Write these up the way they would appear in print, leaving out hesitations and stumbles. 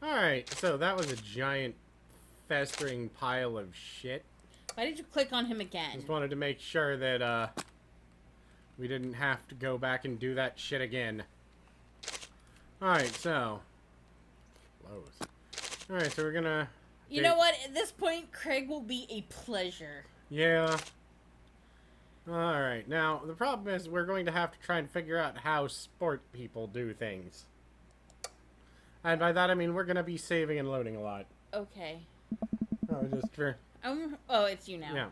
Alright, so that was a giant festering pile of shit. Why did you click on him again? Just wanted to make sure that, we didn't have to go back and do that shit again. Alright, so. Close. Alright, so we're gonna. You know what? At this point, Craig will be a pleasure. Yeah. Alright, now, the problem is we're going to have to try and figure out how sport people do things. And by that I mean we're gonna be saving and loading a lot. Okay. Oh, just for. Oh, it's you now. Yeah.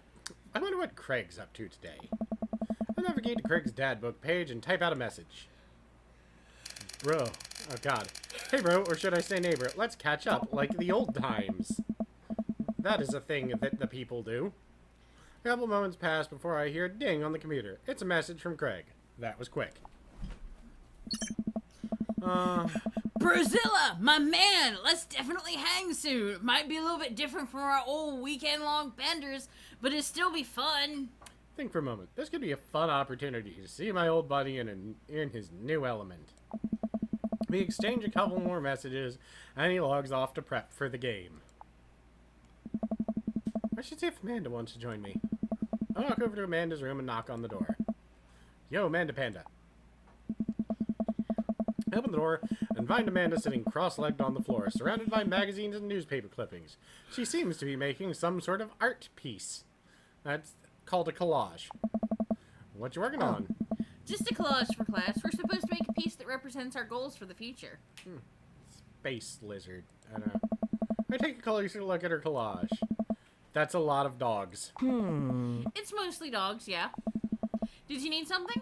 I wonder what Craig's up to today. I'll navigate to Craig's dad book page and type out a message. Bro. Oh, God. Hey, bro, or should I say neighbor, let's catch up like the old times. That is a thing that the people do. A couple moments pass before I hear a ding on the computer. It's a message from Craig. That was quick. Brozilla, my man, let's definitely hang soon. It might be a little bit different from our old weekend-long benders, but it'll still be fun. Think for a moment. This could be a fun opportunity to see my old buddy in his new element. We exchange a couple more messages, and he logs off to prep for the game. I should see if Amanda wants to join me. I walk over to Amanda's room and knock on the door. Yo, Amanda Panda. I open the door and find Amanda sitting cross-legged on the floor, surrounded by magazines and newspaper clippings. She seems to be making some sort of art piece. That's called a collage. What you working on? Just a collage for class. We're supposed to make a piece that represents our goals for the future. Space lizard. I don't know. I take a closer look at her collage. That's a lot of dogs. It's mostly dogs, yeah. Did you need something?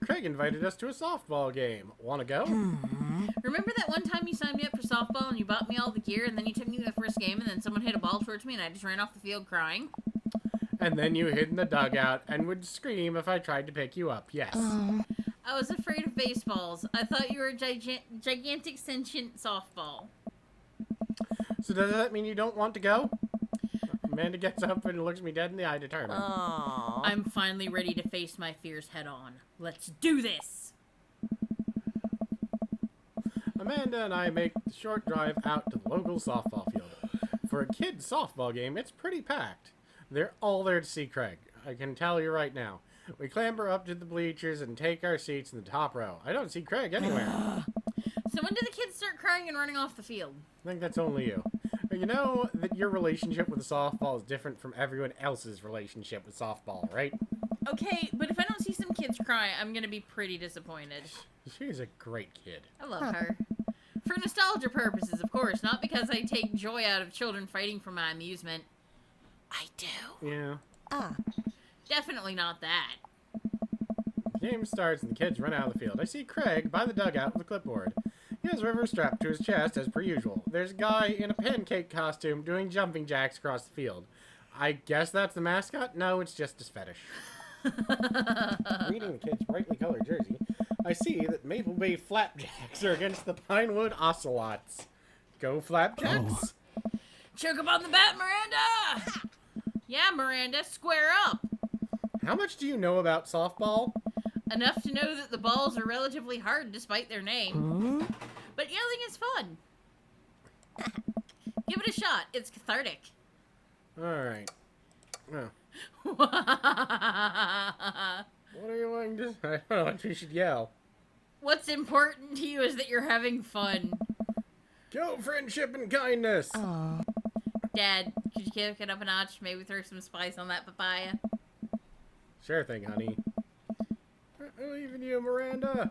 Craig invited us to a softball game. Wanna go? Remember that one time you signed me up for softball and you bought me all the gear and then you took me to the first game and then someone hit a ball towards me and I just ran off the field crying? And then you hid in the dugout and would scream if I tried to pick you up. Yes. I was afraid of baseballs. I thought you were a gigantic sentient softball. So does that mean you don't want to go? Amanda gets up and looks me dead in the eye, determined. I'm finally ready to face my fears head on. Let's do this! Amanda and I make the short drive out to the local softball field. For a kid's softball game, it's pretty packed. They're all there to see Craig. I can tell you right now. We clamber up to the bleachers and take our seats in the top row. I don't see Craig anywhere. So when do the kids start crying and running off the field? I think that's only you. You know that your relationship with softball is different from everyone else's relationship with softball, right? Okay, but if I don't see some kids cry, I'm gonna be pretty disappointed. She's a great kid. I love her. For nostalgia purposes, of course, not because I take joy out of children fighting for my amusement. I do. Yeah. Definitely not that. The game starts and the kids run out of the field. I see Craig by the dugout with a clipboard. He has River strapped to his chest as per usual. There's a guy in a pancake costume doing jumping jacks across the field. I guess that's the mascot? No, it's just his fetish. Reading the kid's brightly colored jersey, I see that Maple Bay Flapjacks are against the Pinewood Ocelots. Go Flapjacks! Choke him on the bat, Miranda! Yeah, Miranda, square up. How much do you know about softball? Enough to know that the balls are relatively hard despite their name. But yelling is fun. Give it a shot. It's cathartic. Alright. Oh. What What are you wanting to say? I don't know what you should yell. What's important to you is that you're having fun. Go friendship and kindness! Dad, could you kick it up a notch? Maybe throw some spice on that papaya? Sure thing, honey. I believe in you, Miranda.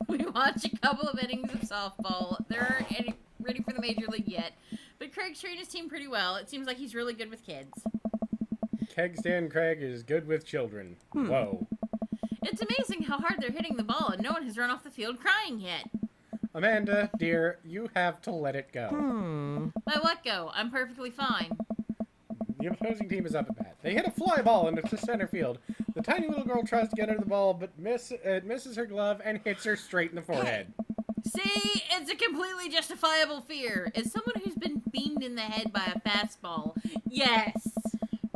We watch a couple of innings of softball. There aren't any ready for the major league yet. But Craig's trained his team pretty well. It seems like he's really good with kids. Keg Stand Craig is good with children. Whoa. It's amazing how hard they're hitting the ball, and no one has run off the field crying yet. Amanda, dear, you have to let it go. Let what go? I'm perfectly fine. The opposing team is up at bat. They hit a fly ball into center field. The tiny little girl tries to get under the ball, but misses her glove and hits her straight in the forehead. See, it's a completely justifiable fear. As someone who's been beamed in the head by a fastball, yes,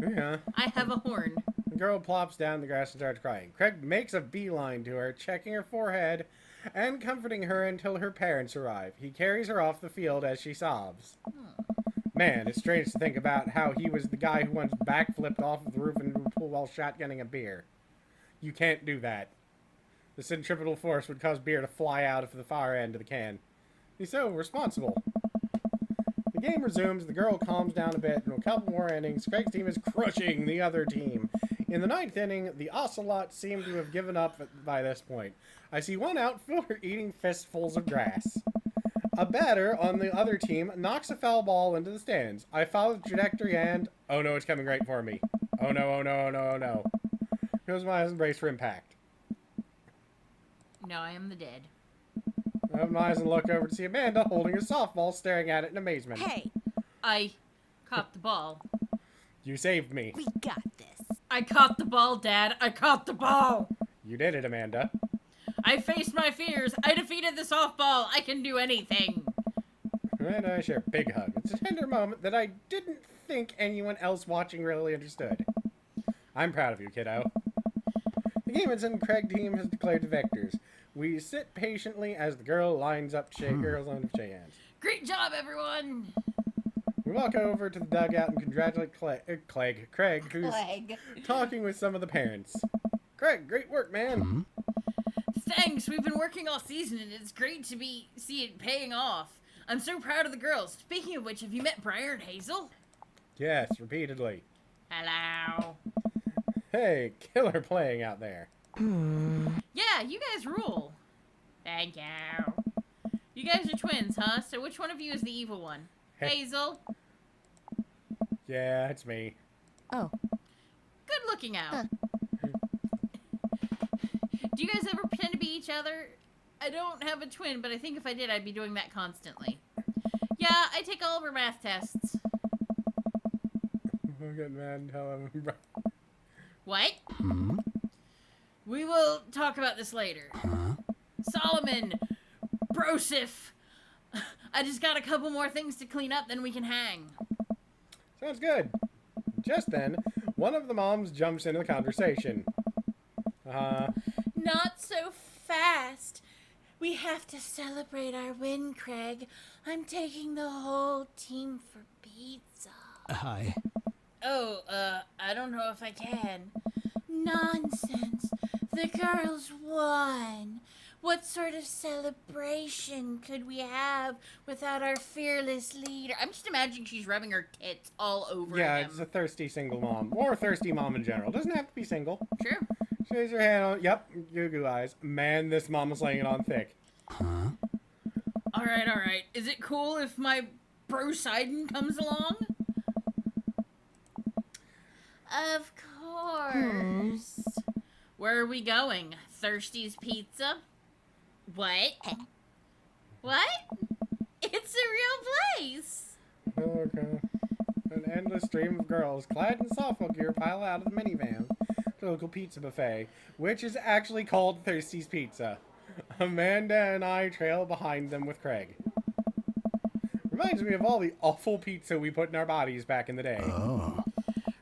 Yeah. I have a horn. The girl plops down the grass and starts crying. Craig makes a beeline to her, checking her forehead, and comforting her until her parents arrive. He carries her off the field as she sobs. Man, it's strange to think about how he was the guy who once backflipped off of the roof into a pool while shotgunning a beer. You can't do that. The centripetal force would cause beer to fly out of the far end of the can. He's so responsible. The game resumes, the girl calms down a bit, and a couple more innings, Craig's team is crushing the other team. In the 9th inning, the Ocelots seem to have given up by this point. I see one outfielder eating fistfuls of grass. A batter on the other team knocks a foul ball into the stands. I follow the trajectory and... oh no, it's coming right for me. Oh no, oh no, oh no, oh no. Here's my eyes and brace for impact. No, I am the dead. I open my eyes and look over to see Amanda holding a softball, staring at it in amazement. Hey, I caught the ball. You saved me. we got this. I caught the ball, Dad. I caught the ball. You did it, Amanda. I faced my fears. I defeated the softball. I can do anything. And I share a big hug. It's a tender moment that I didn't think anyone else watching really understood. I'm proud of you, kiddo. The Gaiman's and Craig team has declared the victors. We sit patiently as the girls line up to shake hands. Great job, everyone. We walk over to the dugout and congratulate Craig, who's Leg. talking with some of the parents. Craig, great work, man. Thanks. We've been working all season, and it's great to see it paying off. I'm so proud of the girls. Speaking of which, have you met Briar and Hazel? Yes, repeatedly. Hello. Hey, killer playing out there. Yeah, you guys rule. Thank you. You guys are twins, huh? So which one of you is the evil one? Hazel? Yeah, it's me. Oh, Good looking out. Do you guys ever pretend to be each other? I don't have a twin, but I think if I did, I'd be doing that constantly. Yeah, I take all of her math tests. I'm getting mad and tell him. What? We will talk about this later. Solomon, Brosif. I just got a couple more things to clean up, then we can hang. Sounds good. Just then, one of the moms jumps into the conversation. Not so fast. We have to celebrate our win, Craig. I'm taking the whole team for pizza. Hi. Oh, I don't know if I can. Nonsense. The girls won. What sort of celebration could we have without our fearless leader? I'm just imagining she's rubbing her tits all over Yeah, him. it's a thirsty single mom. Or a thirsty mom in general. Doesn't have to be single. True. She lays her hand on... Yep, goo-goo eyes. Man, this mom was laying it on thick. All right. Is it cool if my bro Sidon comes along? Of course. Where are we going? Thirsty's Pizza? What? What? It's a real place. Okay. An endless stream of girls clad in softball gear pile out of the minivan to the local pizza buffet, which is actually called Thirsty's Pizza. Amanda and I trail behind them with Craig. Reminds me of all the awful pizza we put in our bodies back in the day.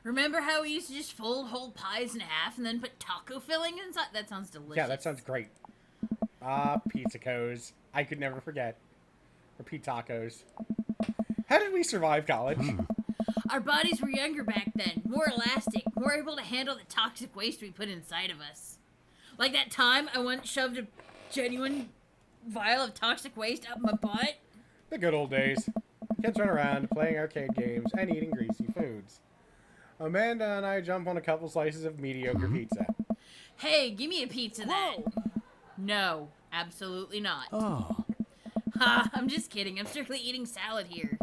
Remember how we used to just fold whole pies in half and then put taco filling inside? That sounds delicious. Yeah, that sounds great. Pizzacos. I could never forget. Or P-tacos. How did we survive college? Our bodies were younger back then, more elastic, more able to handle the toxic waste we put inside of us. Like that time I once shoved a genuine vial of toxic waste up my butt. The good old days. Kids run around playing arcade games and eating greasy foods. Amanda and I jump on a couple slices of mediocre pizza. Hey, give me a pizza then. No, absolutely not. Oh. Ha, I'm just kidding. I'm strictly eating salad here.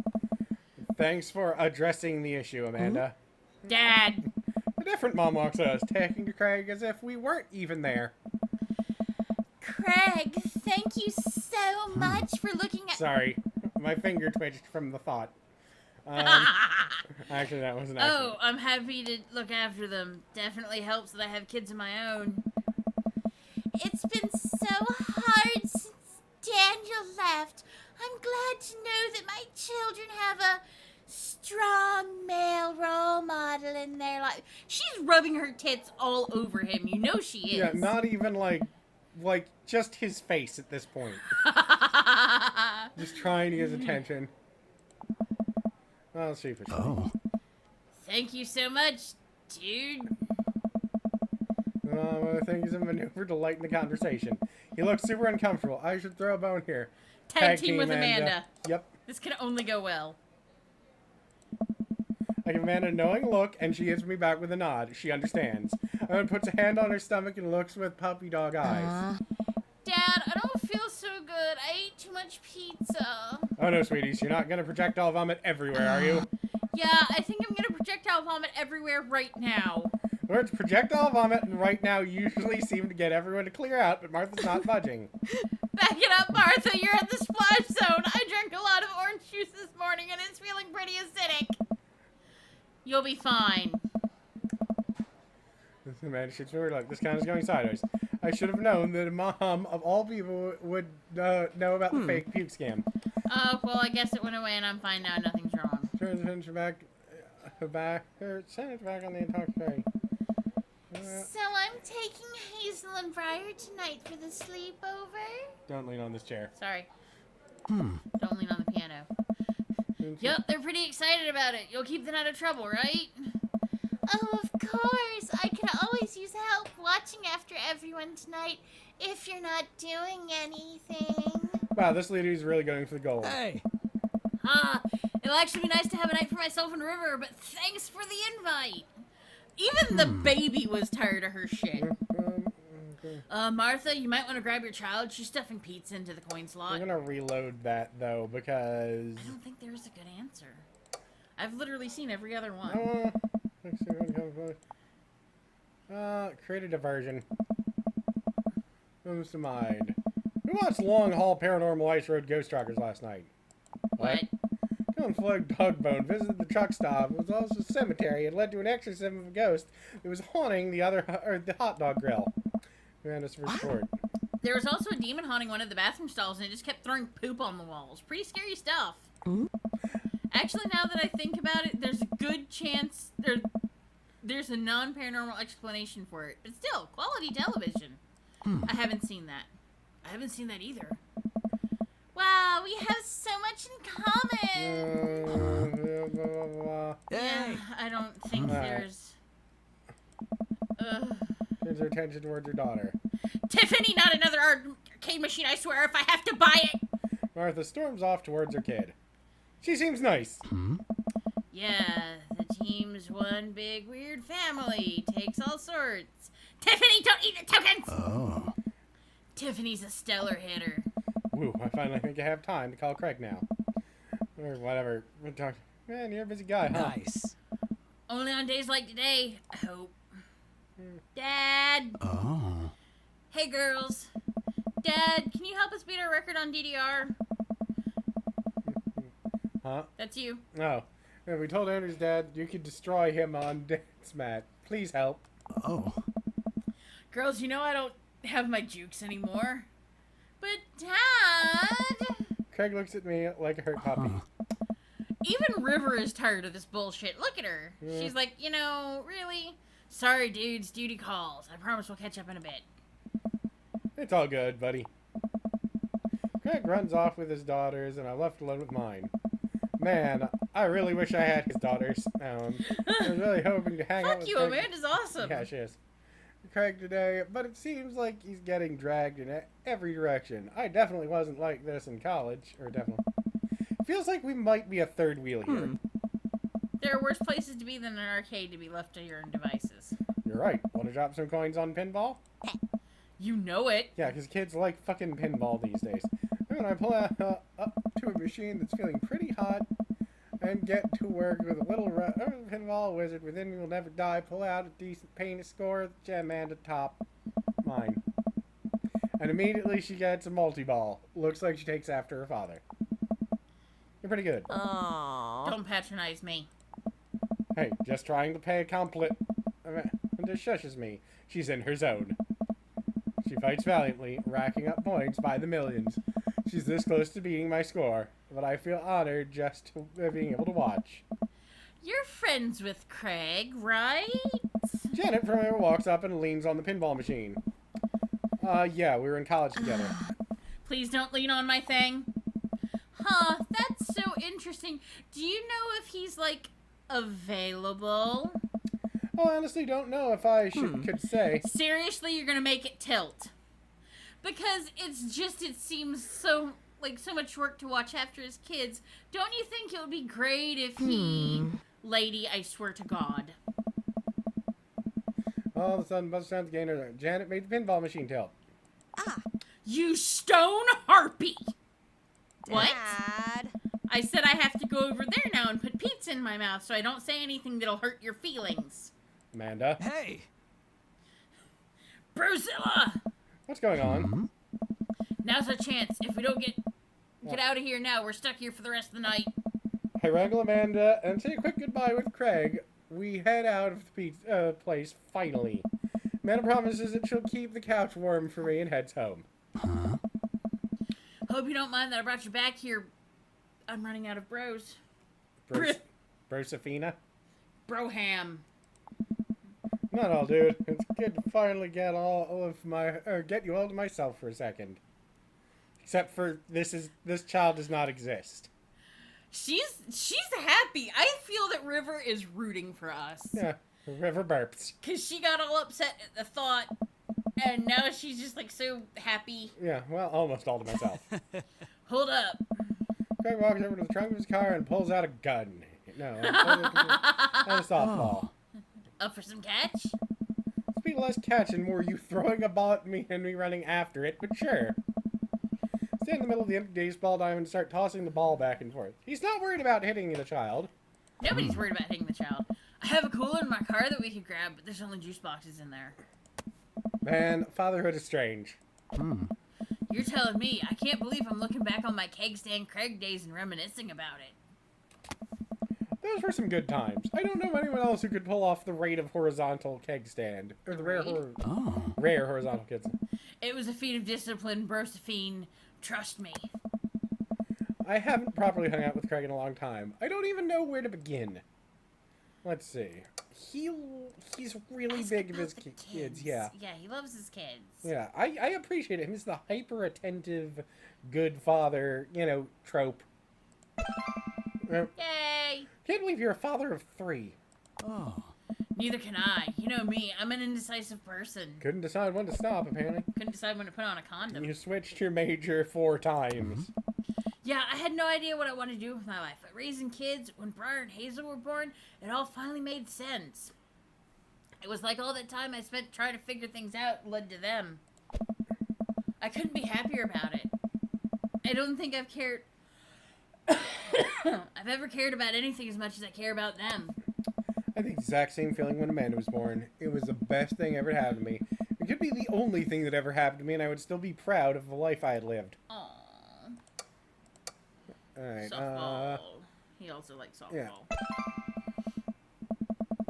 Thanks for addressing the issue, Amanda. Dad. A different mom walks us, taking to Craig as if we weren't even there. Craig, thank you so much for looking at... Sorry, my finger twitched from the thought. Actually, that was an accident. Oh, I'm happy to look after them. Definitely helps that I have kids of my own. It's been so hard since Daniel left. I'm glad to know that my children have a strong male role model in their life. She's rubbing her tits all over him. You know she is. Yeah, not even like like, just his face at this point. Just trying to get his attention. Well, sheepishly. Oh. Thank you so much, dude. I think he's a maneuver to lighten the conversation. He looks super uncomfortable. I should throw a bone here. Tag team with Amanda. Yep. This can only go well. I give Amanda a knowing look, and she gives me back with a nod. She understands. Then puts a hand on her stomach and looks with puppy dog eyes. Dad, I don't feel so good. I ate too much pizza. Oh no, sweeties, you're not gonna projectile vomit everywhere, are you? Yeah, I think I'm gonna projectile vomit everywhere right now. Words projectile vomit and right now usually seem to get everyone to clear out, but Martha's not budging. Back it up, Martha. You're in the splash zone. I drank a lot of orange juice this morning, and it's feeling pretty acidic. You'll be fine. Amanda shoots me like this kind is going sideways. I should have known that a mom of all people would know about the fake puke scam. Oh, well, I guess it went away, and I'm fine now. Nothing's wrong. Turns attention back on the intoxicating. So I'm taking Hazel and Briar tonight for the sleepover? Don't lean on this chair. Sorry. Don't lean on the piano. Yep, they're pretty excited about it. You'll keep them out of trouble, right? Oh, of course. I can always use help watching after everyone tonight if you're not doing anything. Wow, this lady's really going for the gold. Hey. It'll actually be nice to have a night for myself and River, but thanks for the invite. Even the baby was tired of her shit. Martha, you might want to grab your child. She's stuffing pizza into the coin slot. I'm gonna reload that though because I don't think there's a good answer. I've literally seen every other one. Create a diversion. Comes to mind. We watched Long Haul Paranormal Ice Road Ghost Trackers last night. What? Dylan Floyd Dogbone visited the truck stop. It was also a cemetery. It led to an exorcism of a ghost that was haunting the hot dog grill. Man, it's for short. There was also a demon haunting one of the bathroom stalls, and it just kept throwing poop on the walls. Pretty scary stuff. Actually, now that I think about it, there's a good chance there's a non-paranormal explanation for it. But still, quality television. I haven't seen that. I haven't seen that either. Wow, we have so much in common. Yeah, I don't think there's... Turns her attention towards her daughter. Tiffany, not another arcade machine, I swear, if I have to buy it! Martha storms off towards her kid. She seems nice. Yeah, the team's one big weird family. Takes all sorts. Tiffany, don't eat the tokens! Oh. Tiffany's a stellar hitter. Woo, I finally think I have time to call Craig now. Or whatever. Man, you're a busy guy, huh? Nice. Only on days like today, I hope. Dad! Oh. Hey, girls. Dad, can you help us beat our record on DDR? Huh? That's you. No. Yeah, we told Andrew's dad you could destroy him on Dance Mat. Please help. Oh. Girls, you know I don't have my jukes anymore. But, Dad... Craig looks at me like a hurt puppy. Even River is tired of this bullshit. Look at her. Yeah. She's like, really? Sorry, dudes. Duty calls. I promise we'll catch up in a bit. It's all good, buddy. Craig runs off with his daughters, and I'm left alone with mine. Man, I really wish I had his daughters. I was really hoping to hang out Fuck with you, Craig. Amanda's awesome. Yeah, she is. Craig today, but it seems like he's getting dragged in every direction. I definitely wasn't like this in college, or definitely. Feels like we might be a third wheel here. There are worse places to be than an arcade to be left to your own devices. You're right. Want to drop some coins on pinball? You know it. Yeah, because kids like fucking pinball these days. When I pull up to a machine that's feeling pretty hot and get to work with a little pinball wizard within me will never die, pull out a decent painted score, gem and a top. Mine. And immediately she gets a multi-ball. Looks like she takes after her father. You're pretty good. Don't patronize me. Hey, just trying to pay a compliment. And just shushes me. She's in her zone. She fights valiantly, racking up points by the millions. She's this close to beating my score, but I feel honored just being able to watch. You're friends with Craig, right? Janet from here walks up and leans on the pinball machine. Yeah, we were in college together. Please don't lean on my thing. Huh, that's so interesting. Do you know if he's, like, available? I honestly don't know if I could say. Seriously, you're gonna make it tilt. Because it seems so, like, so much work to watch after his kids. Don't you think it would be great if he... Lady, I swear to God. All of a sudden, bus sounds gainer. Janet made the pinball machine tilt. You stone harpy! What? Dad. I said I have to go over there now and put pizza in my mouth so I don't say anything that'll hurt your feelings. Amanda, Hey! Brozilla! what's going on? Now's a chance. If we don't get out of here now, we're stuck here for the rest of the night. I wrangle Amanda and say a quick goodbye with Craig. We head out of the pizza place, finally. Amanda promises that she'll keep the couch warm for me and heads home. Hope you don't mind that I brought you back here. I'm running out of bros. Brosafina? Broham. Not all, dude. It's good to finally get get you all to myself for a second. Except for this child does not exist. She's happy. I feel that River is rooting for us. Yeah, River burps. Cause she got all upset at the thought, and now she's just like so happy. Yeah, well, almost all to myself. Hold up. Craig walks over to the trunk of his car and pulls out a gun. No, and a softball. Up for some catch? It's be less catch and more you throwing a ball at me and me running after it, but sure. Stand in the middle of the empty baseball diamond and start tossing the ball back and forth. He's not worried about hitting the child. Nobody's worried about hitting the child. I have a cooler in my car that we could grab, but there's only juice boxes in there. Man, fatherhood is strange. You're telling me. I can't believe I'm looking back on my keg stand Craig days and reminiscing about it. Those were some good times. I don't know anyone else who could pull off the rate of horizontal keg stand. Or the rare horizontal kids. It was a feat of discipline, Brosephine. Trust me. I haven't properly hung out with Craig in a long time. I don't even know where to begin. Let's see. He's really Ask big of about his the kids, yeah. Yeah, he loves his kids. Yeah, I appreciate him. He's the hyper-attentive, good father, trope. Yay! Can't believe you're a father of 3. Oh. Neither can I. You know me. I'm an indecisive person. Couldn't decide when to stop, apparently. Couldn't decide when to put on a condom. You switched your major 4 times. Yeah, I had no idea what I wanted to do with my life. But raising kids, when Briar and Hazel were born, it all finally made sense. It was like all that time I spent trying to figure things out led to them. I couldn't be happier about it. I don't think I've ever cared about anything as much as I care about them. I had the exact same feeling when Amanda was born. It was the best thing ever happened to me. It could be the only thing that ever happened to me, and I would still be proud of the life I had lived. Aww. Alright, Softball. He also likes softball.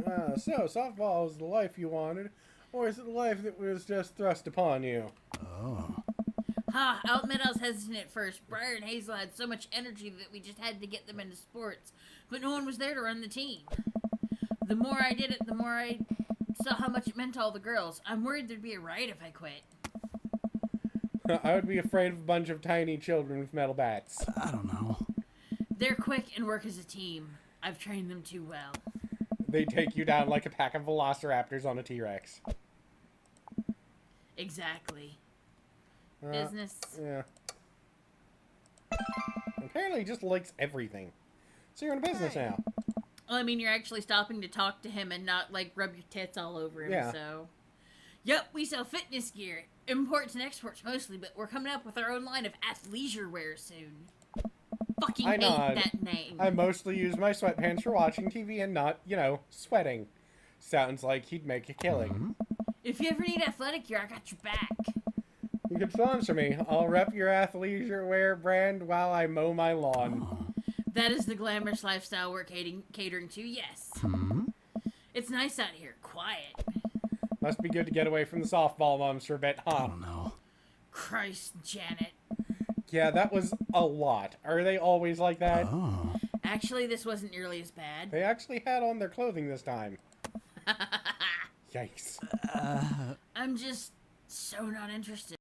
yeah. So, softball is the life you wanted, or is it the life that was just thrust upon you? Oh. Ha, I'll admit I was hesitant at first. Briar and Hazel had so much energy that we just had to get them into sports. But no one was there to run the team. The more I did it, the more I saw how much it meant to all the girls. I'm worried there'd be a riot if I quit. I would be afraid of a bunch of tiny children with metal bats. I don't know. They're quick and work as a team. I've trained them too well. They take you down like a pack of velociraptors on a T-Rex. Exactly. Uh, Business. Yeah. Apparently he just likes everything. So you're in business now. Well, I mean, you're actually stopping to talk to him and not, like, rub your tits all over him, Yeah. so... Yep, we sell fitness gear. Imports and exports mostly, but we're coming up with our own line of athleisure wear soon. Fucking I hate nod. that name. I mostly use my sweatpants for watching TV and not, sweating. Sounds like he'd make a killing. If you ever need athletic gear, I got your back. You can sponsor me. I'll rep your athleisure wear brand while I mow my lawn. That is the glamorous lifestyle we're catering to, yes. It's nice out here, quiet. Must be good to get away from the softball moms for a bit, I huh? don't know. Christ, Janet. Yeah, that was a lot. Are they always like that? Oh. Actually, this wasn't nearly as bad. They actually had on their clothing this time. Yikes. I'm just So not interested.